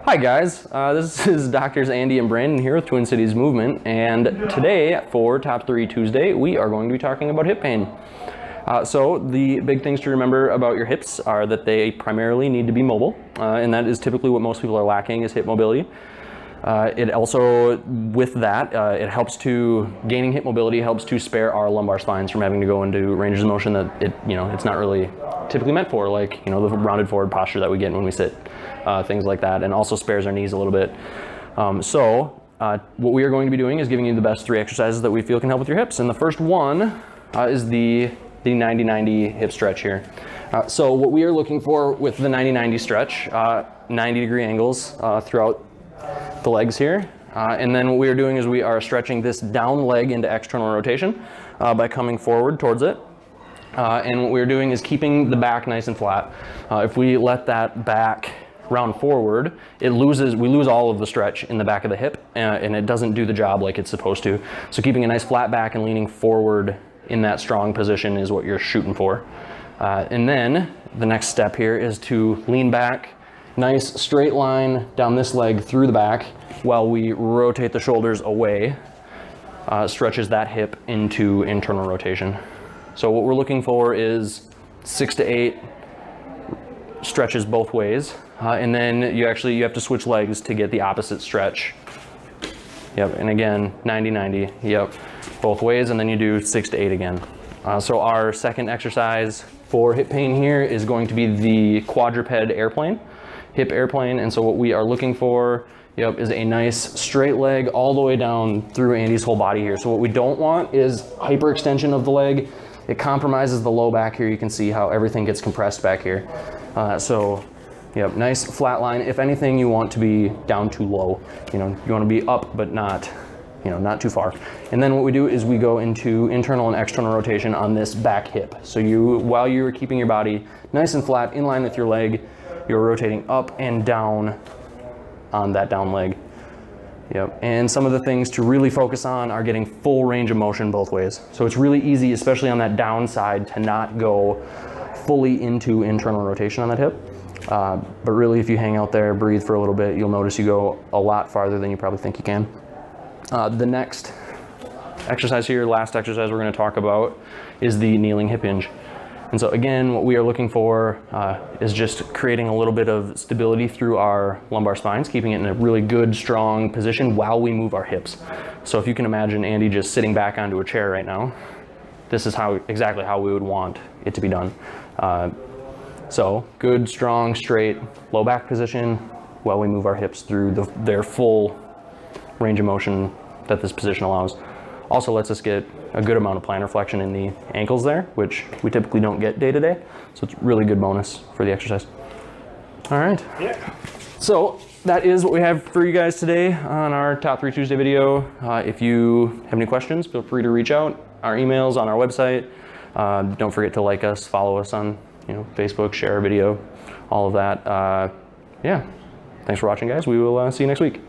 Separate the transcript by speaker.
Speaker 1: Hi guys, this is Doctors Andy and Brandon here with Twin Cities Movement, and today for Top 3 Tuesday we are going to be talking about hip pain. So the big things to remember about your hips are that they primarily need to be mobile, and that is typically what most people are lacking is hip mobility. It also, with that, it helps to, gaining hip mobility helps to spare our lumbar spines from having to go into ranges of motion that it's not really typically meant for, like, the rounded forward posture that we get when we sit, things like that, and also spares our knees a little bit. What we are going to be doing is giving you the best 3 exercises that we feel can help with your hips, and the first one is the 90-90 hip stretch here. So what we are looking for with the 90-90 stretch, 90-degree angles throughout the legs here, and then what we are doing is we are stretching this down leg into external rotation by coming forward towards it, and what we're doing is keeping the back nice and flat. If we let that back round forward, we lose all of the stretch in the back of the hip, and it doesn't do the job like it's supposed to. So keeping a nice flat back and leaning forward in that strong position is what you're shooting for. And then the next step here is to lean back, nice straight line down this leg through the back while we rotate the shoulders away, stretches that hip into internal rotation. So what we're looking for is 6 to 8 stretches both ways, and then you have to switch legs to get the opposite stretch. Yep, and again, 90-90, yep, both ways, and then you do 6 to 8 again. So our second exercise for hip pain here is going to be the quadruped airplane. Hip airplane, and so what we are looking for, is a nice straight leg all the way down through Andy's whole body here. So what we don't want is hyperextension of the leg. It compromises the low back here. You can see how everything gets compressed back here. Nice flat line. If anything, you want to be down too low. You want to be up, but not too far. And then what we do is we go into internal and external rotation on this back hip. So while you're keeping your body nice and flat in line with your leg, you're rotating up and down on that down leg. Yep. And some of the things to really focus on are getting full range of motion both ways. So it's really easy, especially on that down side, to not go fully into internal rotation on that hip. But really, if you hang out there, breathe for a little bit, you'll notice you go a lot farther than you probably think you can. The next exercise here, last exercise we're going to talk about, is the kneeling hip hinge. And so again, what we are looking for is just creating a little bit of stability through our lumbar spines, keeping it in a really good, strong position while we move our hips. So if you can imagine Andy just sitting back onto a chair right now, this is exactly how we would want it to be done. So good, strong, straight, low back position while we move our hips through their full range of motion that this position allows. Also lets us get a good amount of plantar flexion in the ankles there, which we typically don't get day to day. So it's really good bonus for the exercise. All right. Yeah. So that is what we have for you guys today on our Top 3 Tuesday video. If you have any questions, feel free to reach out. Our email's on our website. Don't forget to like us, follow us on Facebook, share our video, all of that. Yeah. Thanks for watching, guys. We will see you next week.